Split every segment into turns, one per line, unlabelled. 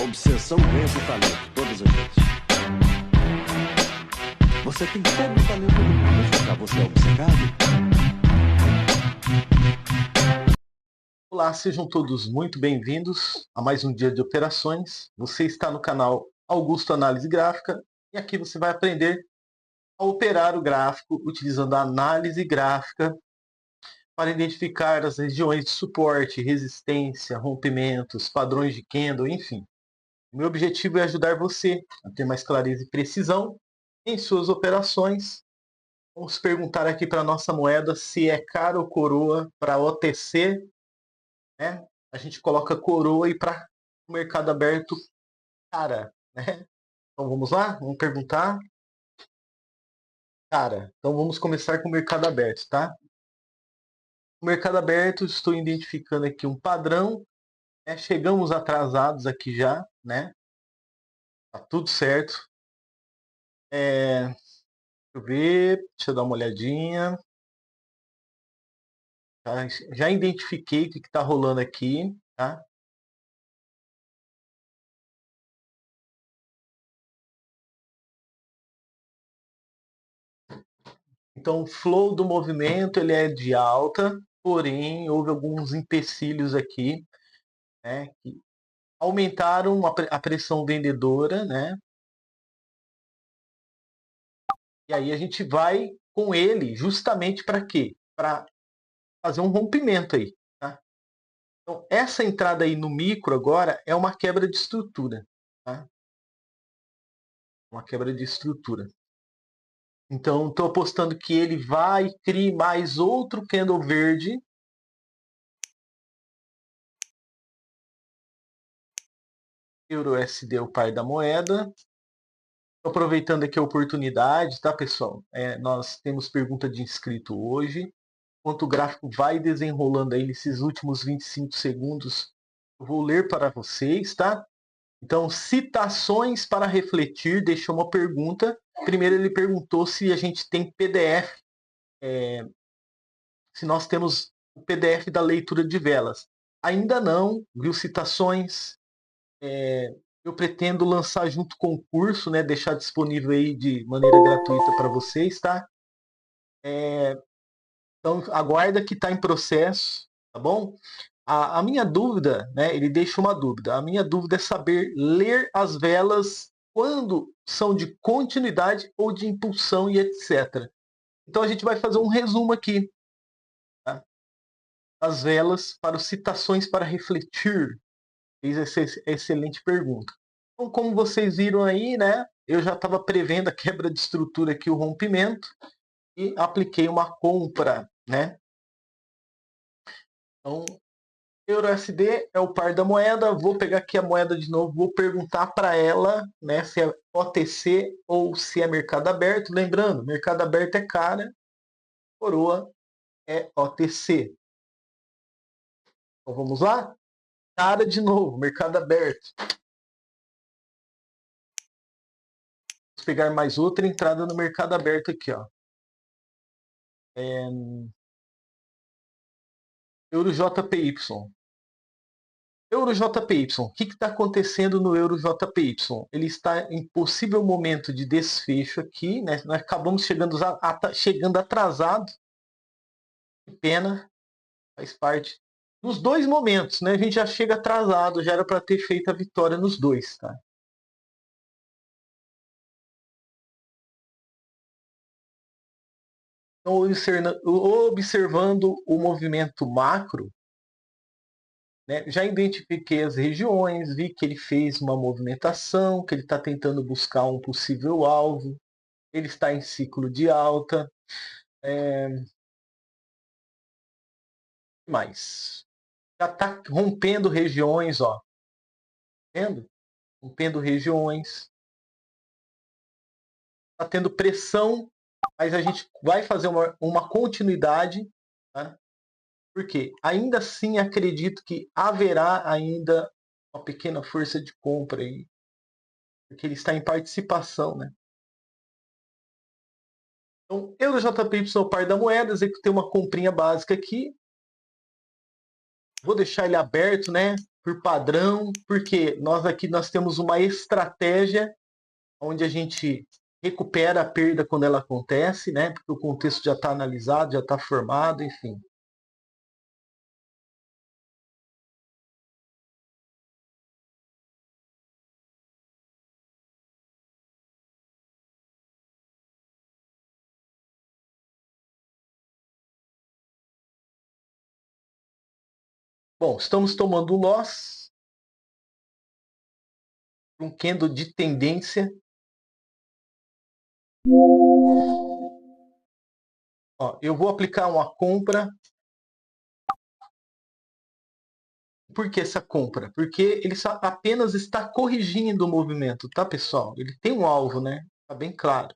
Obsessão vence o talento, todas as vezes. Você tem todo o talento do mundo, mas jogar você é obcecado?
Olá, sejam todos muito bem-vindos a mais um dia de operações. Você está no canal Augusto Análise Gráfica e aqui você vai aprender a operar o gráfico utilizando a análise gráfica para identificar as regiões de suporte, resistência, rompimentos, padrões de candle, enfim. O meu objetivo é ajudar você a ter mais clareza e precisão em suas operações. Vamos perguntar aqui para a nossa moeda se é cara ou coroa para OTC, né? A gente coloca coroa e para o mercado aberto, cara, né? Então vamos lá? Vamos perguntar. Cara, então vamos começar com o mercado aberto, tá? O mercado aberto, estou identificando aqui um padrão, né? Chegamos atrasados aqui já, né? Tá tudo certo. Deixa eu ver, deixa eu dar uma olhadinha. Tá? Já identifiquei o que está rolando aqui, tá? Então, o flow do movimento ele é de alta, porém houve alguns empecilhos aqui, né, que aumentaram a pressão vendedora, né? E aí a gente vai com ele justamente para quê? Para fazer um rompimento aí, tá? Então, essa entrada aí no micro agora é uma quebra de estrutura, tá? Uma quebra de estrutura. Então, estou apostando que ele vai criar mais outro candle verde. Euro USD é o par da moeda. Aproveitando aqui a oportunidade, tá, pessoal? Nós temos pergunta de inscrito hoje. Enquanto o gráfico vai desenrolando aí nesses últimos 25 segundos, eu vou ler para vocês, tá? Então, citações para refletir, deixou uma pergunta. Primeiro ele perguntou se a gente tem PDF, se nós temos o PDF da leitura de velas. Ainda não, viu? Citações. Eu pretendo lançar junto com o curso, né? Deixar disponível aí de maneira gratuita para vocês, tá? Então, aguarda que está em processo, tá bom? A minha dúvida, né? Ele deixa uma dúvida. A minha dúvida é saber ler as velas quando são de continuidade ou de impulsão e etc. Então, a gente vai fazer um resumo aqui, tá? As velas para os citações para refletir. Fiz essa excelente pergunta. Então, como vocês viram aí, né? Eu já estava prevendo a quebra de estrutura aqui, o rompimento, e apliquei uma compra, né? Então, EURUSD é o par da moeda. Vou pegar aqui a moeda de novo, vou perguntar para ela, né, se é OTC ou se é mercado aberto. Lembrando, mercado aberto é cara, coroa é OTC. Então vamos lá? Cara de novo, mercado aberto. Vamos pegar mais outra entrada no mercado aberto aqui, ó. EuroJPY. EuroJPY. O que está acontecendo no EuroJPY? Ele está em possível momento de desfecho aqui, né? Nós acabamos chegando atrasado. Que pena, faz parte. Nos dois momentos, né? A gente já chega atrasado, já era para ter feito a vitória nos dois, tá? Então, observando o movimento macro, né, já identifiquei as regiões, vi que ele fez uma movimentação, que ele está tentando buscar um possível alvo, ele está em ciclo de alta. Mais. Já está rompendo regiões, ó. Vendo? Rompendo regiões. Está tendo pressão, mas a gente vai fazer uma continuidade, tá? Porque ainda assim acredito que haverá ainda uma pequena força de compra aí, porque ele está em participação, né? Então, EuroJPY é o par da moeda, executei uma comprinha básica aqui. Vou deixar ele aberto, né? por padrão, porque nós temos uma estratégia onde a gente recupera a perda quando ela acontece, né? Porque o contexto já está analisado, já está formado, enfim. Bom, estamos tomando loss, um candle de tendência. Ó, eu vou aplicar uma compra. Por que essa compra? Porque ele apenas está corrigindo o movimento, tá, pessoal? Ele tem um alvo, né? Tá bem claro.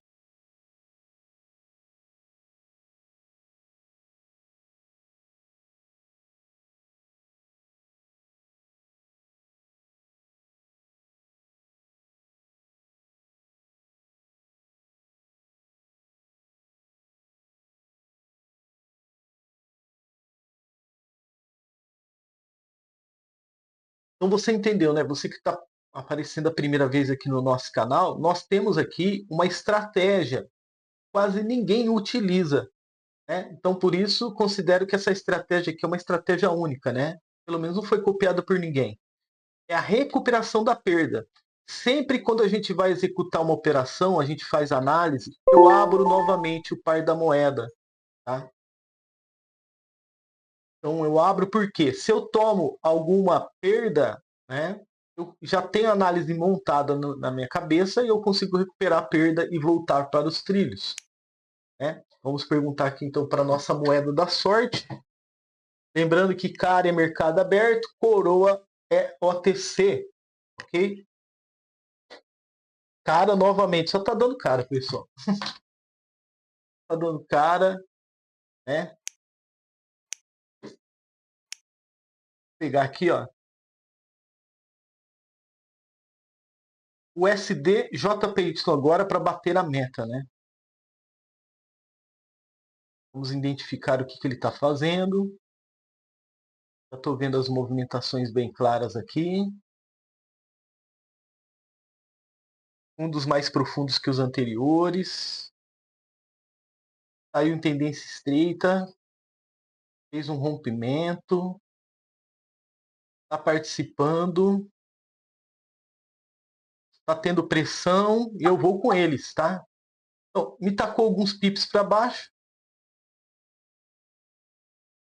Então você entendeu, né? Você que está aparecendo a primeira vez aqui no nosso canal, nós temos aqui uma estratégia que quase ninguém utiliza, né? Então por isso considero que essa estratégia aqui é uma estratégia única, né? Pelo menos não foi copiada por ninguém. É a recuperação da perda. Sempre quando a gente vai executar uma operação, a gente faz análise, eu abro novamente o par da moeda, tá? Então eu abro porque se eu tomo alguma perda, né, eu já tenho a análise montada na minha cabeça e eu consigo recuperar a perda e voltar para os trilhos. Né? Vamos perguntar aqui então para a nossa moeda da sorte. Lembrando que CAR é mercado aberto, coroa é OTC. Ok? Cara novamente, só está dando cara, pessoal. Está dando cara, né? Vou pegar aqui, ó. O SD JPY agora para bater a meta, né? Vamos identificar o que ele está fazendo. Já estou vendo as movimentações bem claras aqui. Um dos mais profundos que os anteriores. Saiu em tendência estreita. Fez um rompimento. Está participando. Está tendo pressão. E eu vou com eles, tá? Então, me tacou alguns pips para baixo.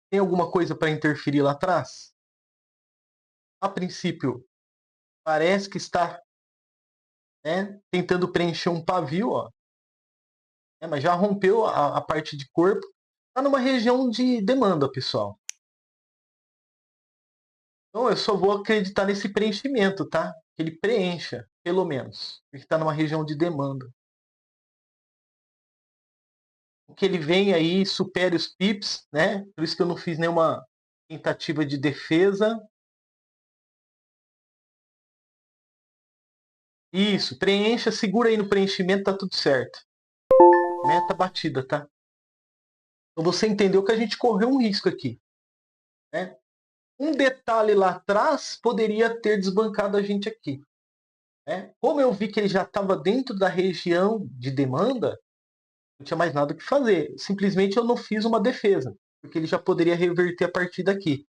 Tem alguma coisa para interferir lá atrás? A princípio, parece que está, né, tentando preencher um pavio, ó. Mas já rompeu a parte de corpo. Está numa região de demanda, pessoal. Então eu só vou acreditar nesse preenchimento, tá? Que ele preencha, pelo menos. Porque está numa região de demanda. Que ele venha aí, supere os pips, né? Por isso que eu não fiz nenhuma tentativa de defesa. Isso, preencha, segura aí no preenchimento, tá tudo certo. Meta batida, tá? Então você entendeu que a gente correu um risco aqui, né? Um detalhe lá atrás poderia ter desbancado a gente aqui. Né? Como eu vi que ele já estava dentro da região de demanda, não tinha mais nada o que fazer. Simplesmente eu não fiz uma defesa, porque ele já poderia reverter a partir daqui.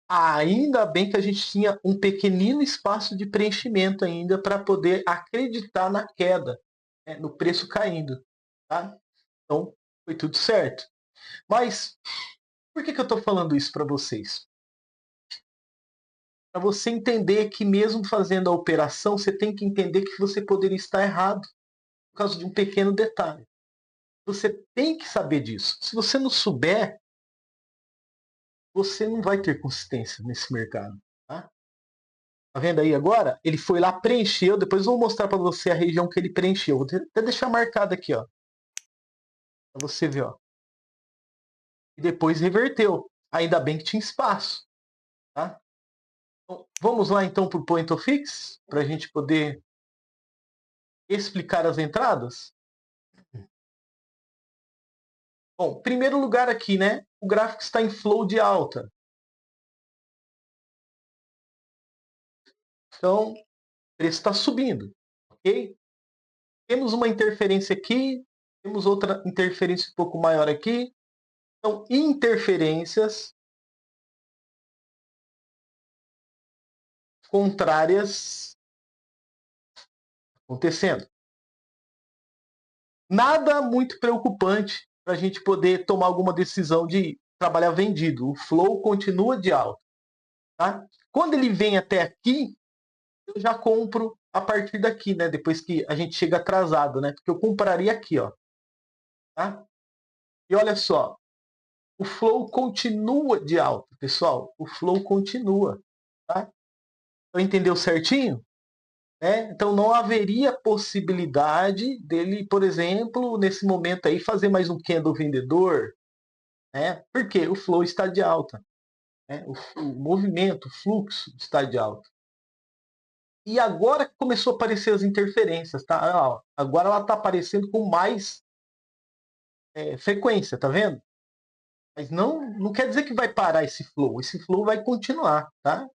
Ainda bem que a gente tinha um pequenino espaço de preenchimento ainda para poder acreditar na queda, né? No preço caindo. Tá? Então, foi tudo certo. Mas, por que eu estou falando isso para vocês? Para você entender que mesmo fazendo a operação, você tem que entender que você poderia estar errado por causa de um pequeno detalhe. Você tem que saber disso. Se você não souber, você não vai ter consistência nesse mercado. Tá? Tá vendo aí agora? Ele foi lá, preencheu. Depois eu vou mostrar para você a região que ele preencheu. Vou até deixar marcado aqui, ó. Para você ver, ó. E depois reverteu. Ainda bem que tinha espaço. Tá? Então, vamos lá então para o Point of Fix, para a gente poder explicar as entradas. Bom, primeiro lugar aqui, né? O gráfico está em flow de alta. Então, o preço está subindo, ok? Temos uma interferência aqui, temos outra interferência um pouco maior aqui. Então, interferências contrárias acontecendo. Nada muito preocupante para a gente poder tomar alguma decisão de trabalhar vendido. O flow continua de alta. Tá? Quando ele vem até aqui, eu já compro a partir daqui, né? Depois que a gente chega atrasado, né? Porque eu compraria aqui, ó. Tá? E olha só, o flow continua de alta, pessoal. O flow continua. Tá? Então, entendeu certinho? Então não haveria possibilidade dele, por exemplo, nesse momento aí, fazer mais um candle vendedor, né? Porque o flow está de alta, né? O movimento, o fluxo está de alta. E agora que começou a aparecer as interferências, tá? Agora ela está aparecendo com mais frequência, tá vendo? Mas não quer dizer que vai parar esse flow. Esse flow vai continuar, tá?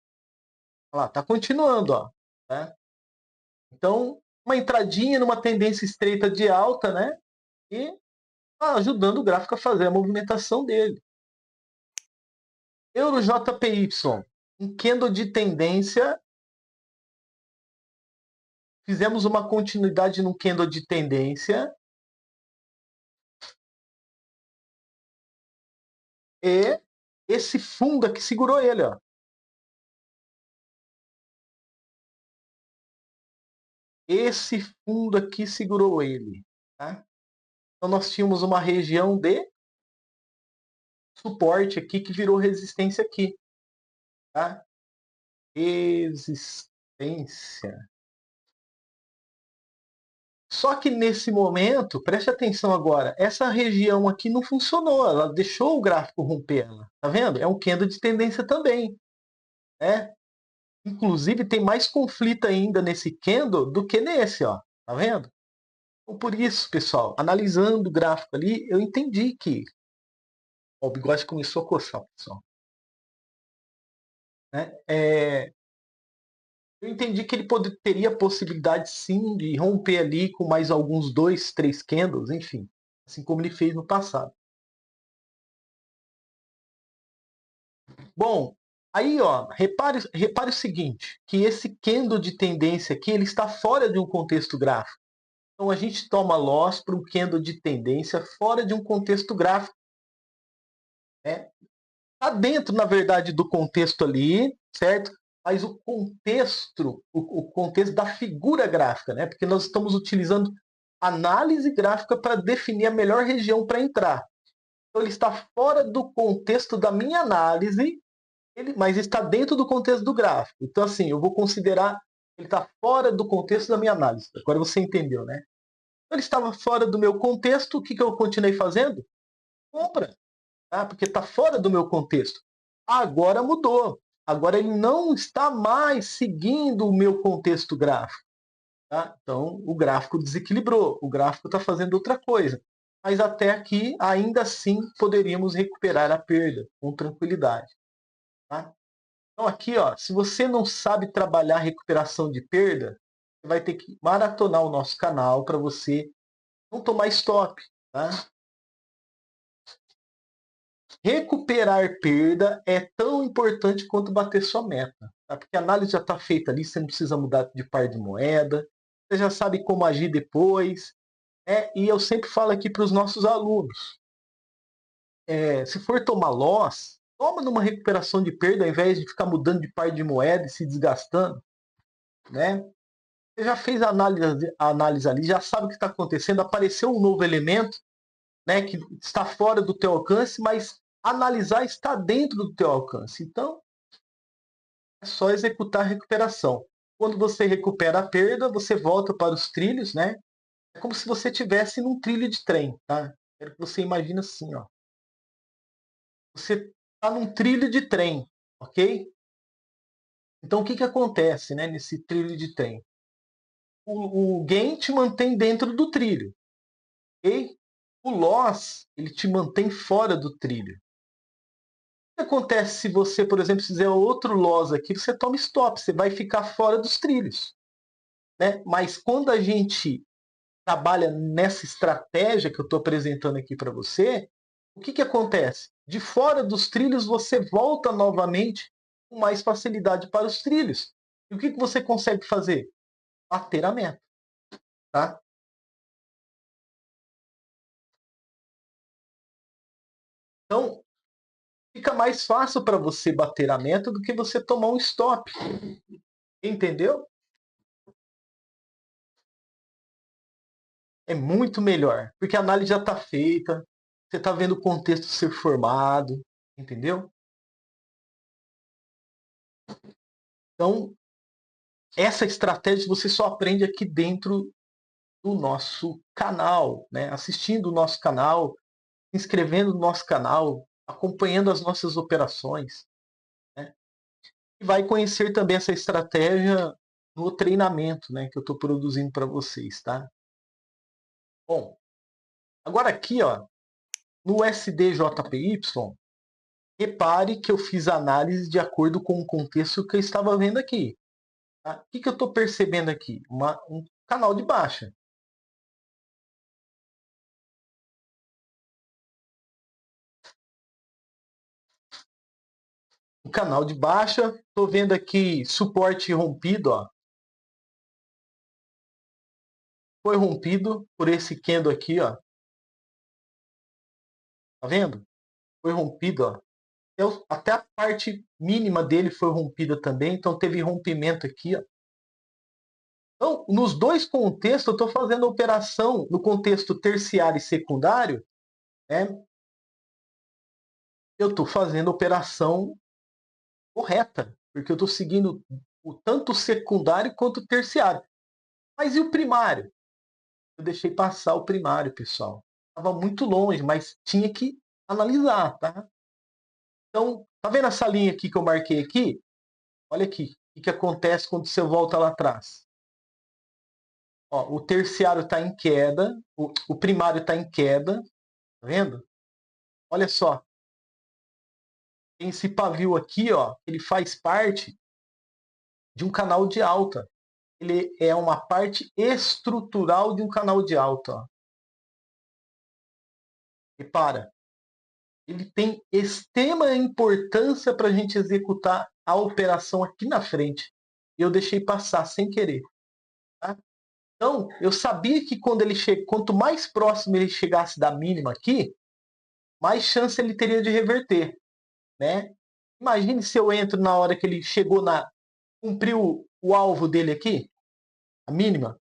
Olha lá, tá continuando, ó. Tá? Então, uma entradinha numa tendência estreita de alta, né? E ajudando o gráfico a fazer a movimentação dele. Euro JPY, um candle de tendência. Fizemos uma continuidade no candle de tendência. E esse fundo aqui segurou ele, ó. Esse fundo aqui segurou ele. Tá? Então nós tínhamos uma região de suporte aqui que virou resistência aqui. Tá? Resistência. Só que nesse momento, preste atenção agora, essa região aqui não funcionou, ela deixou o gráfico romper ela. Tá vendo? É um candle de tendência também. Né? Inclusive tem mais conflito ainda nesse candle do que nesse, ó. Tá vendo? Então, por isso, pessoal, analisando o gráfico ali, eu entendi que ó, o bigode começou a coçar, pessoal. Né? Eu entendi que ele teria possibilidade sim de romper ali com mais alguns 2, 3 candles, enfim, assim como ele fez no passado. Bom, aí ó, repare o seguinte, que esse candle de tendência aqui, ele está fora de um contexto gráfico. Então a gente toma loss para um candle de tendência fora de um contexto gráfico. Né? Está dentro, na verdade, do contexto ali, certo? Mas o contexto da figura gráfica, né? Porque nós estamos utilizando análise gráfica para definir a melhor região para entrar. Então ele está fora do contexto da minha análise, mas está dentro do contexto do gráfico. Então, assim, eu vou considerar ele está fora do contexto da minha análise. Agora você entendeu, né? Ele estava fora do meu contexto, o que eu continuei fazendo? Compra, tá? Porque está fora do meu contexto. Agora mudou. Agora ele não está mais seguindo o meu contexto gráfico. Tá? Então o gráfico desequilibrou, o gráfico está fazendo outra coisa. Mas até aqui, ainda assim, poderíamos recuperar a perda com tranquilidade. Tá? Então aqui, ó, se você não sabe trabalhar recuperação de perda, você vai ter que maratonar o nosso canal para você não tomar stop. Tá? Recuperar perda é tão importante quanto bater sua meta. Tá? Porque a análise já está feita ali, você não precisa mudar de par de moeda, você já sabe como agir depois. E eu sempre falo aqui para os nossos alunos, se for tomar loss, toma numa recuperação de perda ao invés de ficar mudando de par de moeda e se desgastando. Né? Você já fez a análise ali, já sabe o que está acontecendo, apareceu um novo elemento, né, que está fora do teu alcance, mas analisar está dentro do teu alcance. Então, é só executar a recuperação. Quando você recupera a perda, você volta para os trilhos, né? É como se você estivesse num trilho de trem, tá? Quero que você imagine assim, ó. Você está num trilho de trem, ok? Então, o que acontece, né, nesse trilho de trem? O gain te mantém dentro do trilho, ok? O loss, ele te mantém fora do trilho. que acontece se você, por exemplo, fizer outro loss aqui, você toma stop, você vai ficar fora dos trilhos, né? Mas quando a gente trabalha nessa estratégia que eu estou apresentando aqui para você, o que acontece? De fora dos trilhos, você volta novamente com mais facilidade para os trilhos. E o que você consegue fazer? Bater a meta. Tá? Então, fica mais fácil para você bater a meta do que você tomar um stop. Entendeu? É muito melhor, porque a análise já está feita, você está vendo o contexto ser formado, entendeu? Então, essa estratégia você só aprende aqui dentro do nosso canal, né? Assistindo o nosso canal, se inscrevendo no nosso canal, acompanhando as nossas operações, né? E vai conhecer também essa estratégia no treinamento, né, que eu estou produzindo para vocês, tá? Bom, agora aqui, ó, no SDJPY, repare que eu fiz análise de acordo com o contexto que eu estava vendo aqui. Tá? O que eu estou percebendo aqui? Um canal de baixa. Um canal de baixa. Estou vendo aqui suporte rompido. Ó. Foi rompido por esse candle aqui. Ó. Tá vendo? Foi rompido. Ó. Até a parte mínima dele foi rompida também. Então teve rompimento aqui. Ó. Então, nos dois contextos, eu estou fazendo a operação no contexto terciário e secundário. Né? Eu estou fazendo a operação correta, porque eu estou seguindo tanto o secundário quanto o terciário. Mas e o primário? Eu deixei passar o primário, pessoal. Estava muito longe, mas tinha que analisar, tá? Então, tá vendo essa linha aqui que eu marquei aqui? Olha aqui, o que acontece quando você volta lá atrás. Ó, o terciário está em queda, o primário está em queda, tá vendo? Olha só, tem esse pavio aqui, ó, ele faz parte de um canal de alta. Ele é uma parte estrutural de um canal de alta. Ó. Repara, ele tem extrema importância para a gente executar a operação aqui na frente. E eu deixei passar sem querer. Tá? Então, eu sabia que quando ele quanto mais próximo ele chegasse da mínima aqui, mais chance ele teria de reverter. Né? Imagine se eu entro na hora que ele chegou cumpriu o alvo dele aqui, a mínima.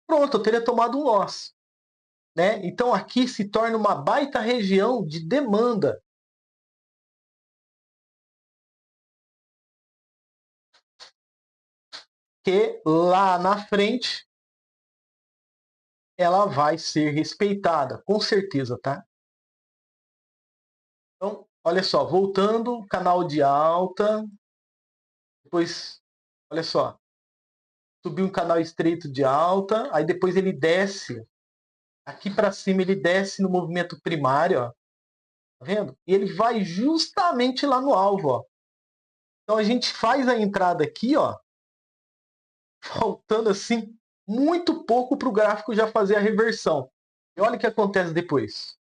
Pronto, eu teria tomado um loss. Né? Então aqui se torna uma baita região de demanda. Que lá na frente ela vai ser respeitada, com certeza, tá? Então, olha só, voltando, canal de alta, depois, olha só, subiu um canal estreito de alta, aí depois ele desce, aqui para cima ele desce no movimento primário, ó, tá vendo? E ele vai justamente lá no alvo, ó. Então a gente faz a entrada aqui, ó, faltando assim muito pouco para o gráfico já fazer a reversão. E olha o que acontece depois.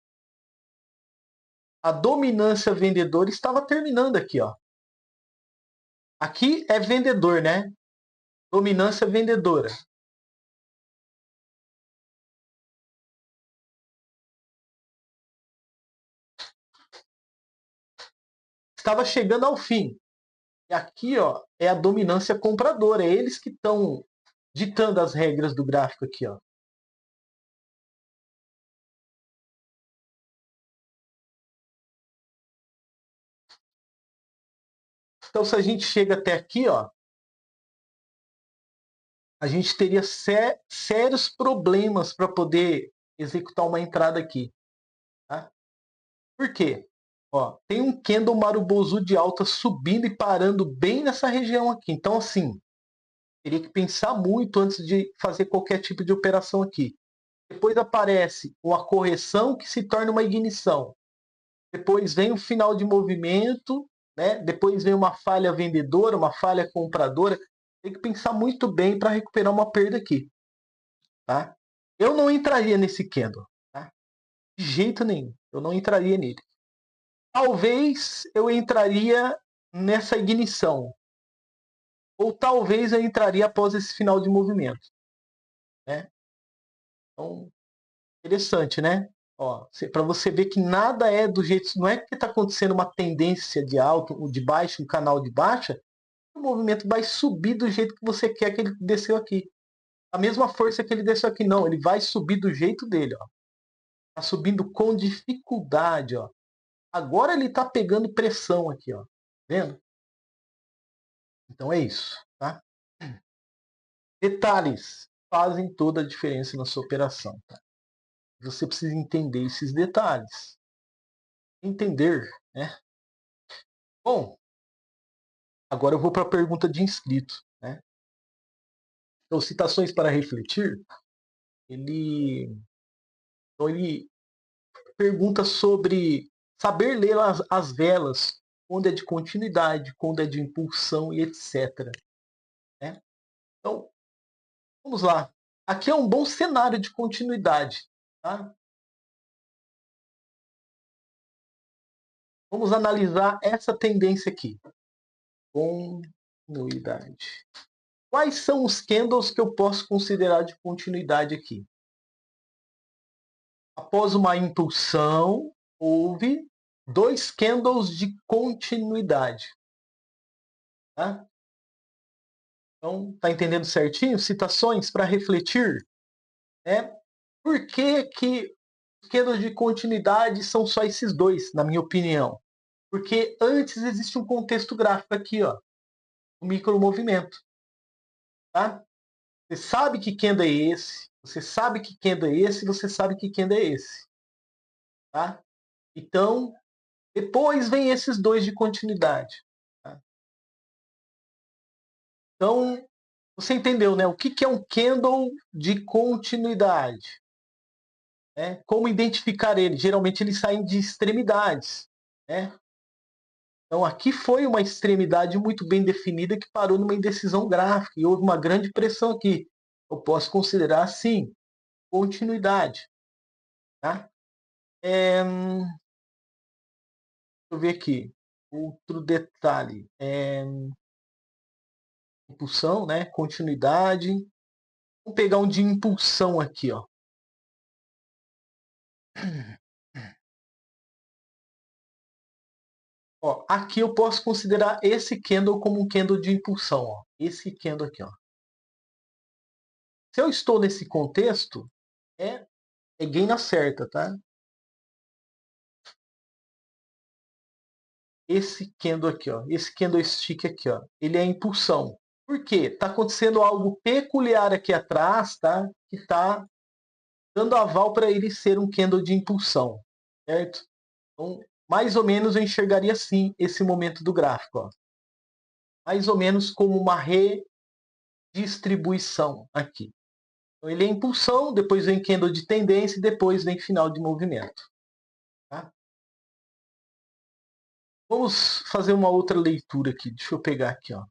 A dominância vendedora estava terminando aqui, ó. Aqui é vendedor, né? Dominância vendedora. Estava chegando ao fim. E aqui, ó, é a dominância compradora. É eles que estão ditando as regras do gráfico aqui, ó. Então, se a gente chega até aqui, ó, a gente teria sérios problemas para poder executar uma entrada aqui. Tá? Por quê? Ó, tem um candle Marubozu de alta subindo e parando bem nessa região aqui. Então, assim, teria que pensar muito antes de fazer qualquer tipo de operação aqui. Depois aparece uma correção que se torna uma ignição. depois vem o final de movimento, né? Depois vem uma falha vendedora, uma falha compradora. Tem que pensar muito bem para recuperar uma perda aqui. Tá? Eu não entraria nesse candle. Tá? De jeito nenhum. Eu não entraria nele. Talvez eu entraria nessa ignição. Ou talvez eu entraria após esse final de movimento. Né? Então, interessante, né? Para você ver que nada é do jeito. Não é que está acontecendo uma tendência de alto ou de baixo, um canal de baixa, o movimento vai subir do jeito que você quer que ele desceu aqui. A mesma força que ele desceu aqui, não. Ele vai subir do jeito dele. Está subindo com dificuldade. Ó. Agora ele está pegando pressão aqui. Ó. Vendo? Então é isso. Tá? Detalhes fazem toda a diferença na sua operação. Tá? Você precisa entender esses detalhes. Entender, né? Bom, agora eu vou para a pergunta de inscrito. Né? Então, citações para refletir, então ele pergunta sobre saber ler as velas, quando é de continuidade, quando é de impulsão e etc. Né? Então, vamos lá. Aqui é um bom cenário de continuidade. Tá? Vamos analisar essa tendência aqui. Continuidade. Quais são os candles que eu posso considerar de continuidade aqui? Após uma impulsão, houve 2 candles de continuidade. Tá? Então, tá entendendo certinho? Citações para refletir. Né? Por que, que os candles de continuidade são só esses 2, na minha opinião? Porque antes existe um contexto gráfico aqui, ó, o micromovimento. Tá? Você sabe que candle é esse, você sabe que candle é esse, você sabe que candle é esse. Tá? Então, depois vem esses 2 de continuidade. Tá? Então, você entendeu, né? O que é um candle de continuidade? Né? Como identificar ele? Geralmente eles saem de extremidades. Né? Então, aqui foi uma extremidade muito bem definida que parou numa indecisão gráfica e houve uma grande pressão aqui. Eu posso considerar, sim, continuidade. Tá? Deixa eu ver aqui. Outro detalhe. Impulsão, né? Continuidade. Vamos pegar um de impulsão aqui. Ó. Ó, aqui eu posso considerar esse candle como um candle de impulsão. Ó. Esse candle aqui. Ó. Se eu estou nesse contexto, é gain na certa, tá? Esse candle aqui, ó, esse candlestick aqui, ó, ele é impulsão. Por quê? Está acontecendo algo peculiar aqui atrás, tá? Que está dando aval para ele ser um candle de impulsão, certo? Então, mais ou menos eu enxergaria assim esse momento do gráfico, ó. Mais ou menos como uma redistribuição aqui. Então, ele é impulsão, depois vem candle de tendência e depois vem final de movimento. Tá? Vamos fazer uma outra leitura aqui. Deixa eu pegar aqui, ó.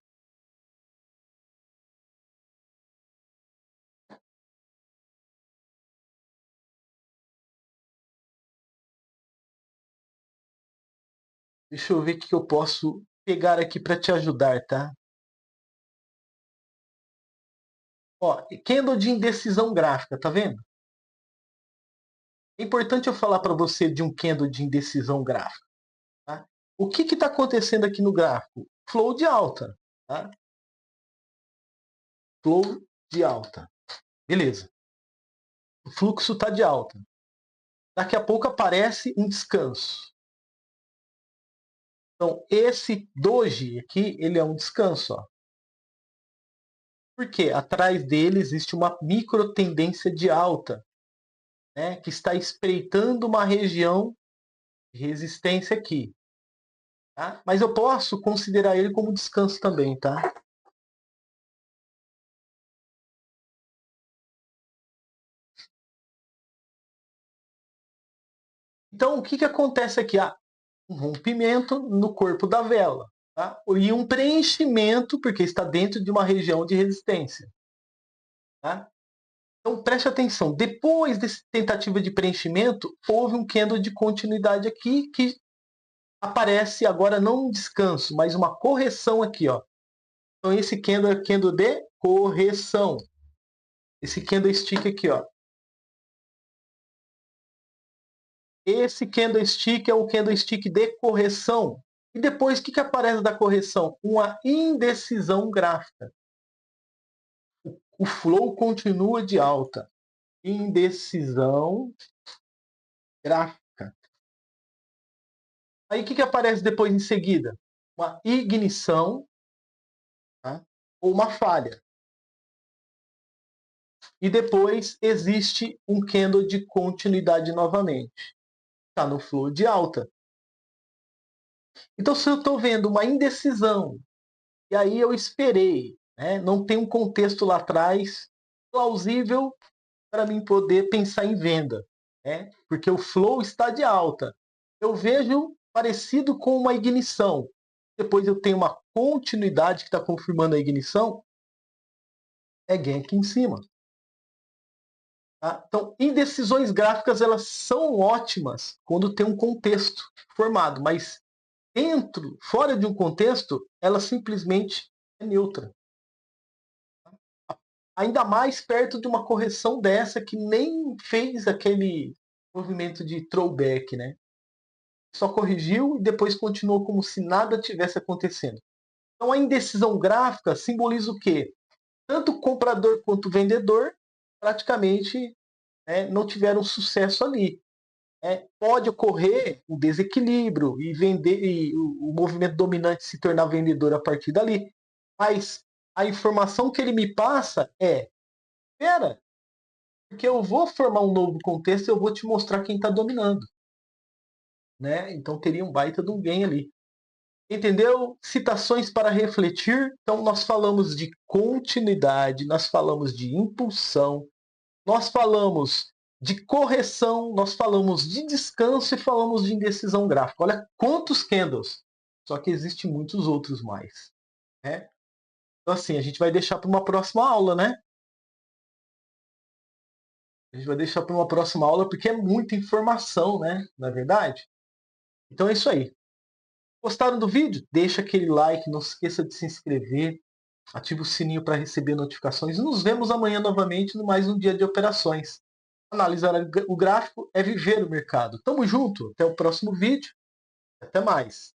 Deixa eu ver o que eu posso pegar aqui para te ajudar, tá? Ó, candle de indecisão gráfica, tá vendo? É importante eu falar para você de um candle de indecisão gráfica. Tá? O que está acontecendo aqui no gráfico? Flow de alta. Tá? Flow de alta. Beleza. O fluxo está de alta. Daqui a pouco aparece um descanso. Então, esse doji aqui, ele é um descanso. Ó. Por quê? Atrás dele existe uma micro tendência de alta, né, que está espreitando uma região de resistência aqui. Tá? Mas eu posso considerar ele como descanso também. Tá? Então, o que acontece aqui? um rompimento no corpo da vela, tá? E um preenchimento, porque está dentro de uma região de resistência. Tá? Então preste atenção, depois dessa tentativa de preenchimento, houve um candle de continuidade aqui que aparece agora não um descanso, mas uma correção aqui, ó. Então esse candle é candle de correção. Esse candlestick aqui, ó. Esse candlestick é o candlestick de correção. E depois, o que aparece da correção? Uma indecisão gráfica. O flow continua de alta. Indecisão gráfica. Aí, o que aparece depois em seguida? Uma ignição, tá? Ou uma falha. E depois existe um candle de continuidade novamente. Está no flow de alta. Então, se eu estou vendo uma indecisão, e aí eu esperei, né? Não tem um contexto lá atrás plausível para mim poder pensar em venda, né? Porque o flow está de alta. Eu vejo parecido com uma ignição. Depois eu tenho uma continuidade que está confirmando a ignição. É gain aqui em cima. Tá? Então, indecisões gráficas elas são ótimas quando tem um contexto formado, mas fora de um contexto, ela simplesmente é neutra. Ainda mais perto de uma correção dessa que nem fez aquele movimento de throwback, né? Só corrigiu e depois continuou como se nada tivesse acontecendo. Então a indecisão gráfica simboliza o quê? Tanto o comprador quanto o vendedor praticamente não tiveram sucesso ali. Pode ocorrer um desequilíbrio e o movimento dominante se tornar vendedor a partir dali. Mas a informação que ele me passa é: espera, porque eu vou formar um novo contexto e eu vou te mostrar quem está dominando. Né? Então teria um baita de um gain ali. Entendeu? Citações para refletir. Então nós falamos de continuidade, nós falamos de impulsão, nós falamos de correção, nós falamos de descanso e falamos de indecisão gráfica. Olha quantos candles. Só que existem muitos outros mais. Né? Então assim, a gente vai deixar para uma próxima aula, né? A gente vai deixar para uma próxima aula porque é muita informação, né? Não é verdade? Então é isso aí. Gostaram do vídeo? Deixa aquele like, não se esqueça de se inscrever, ative o sininho para receber notificações. Nos vemos amanhã novamente no mais um dia de operações. Analisar o gráfico é viver o mercado. Tamo junto, até o próximo vídeo. Até mais.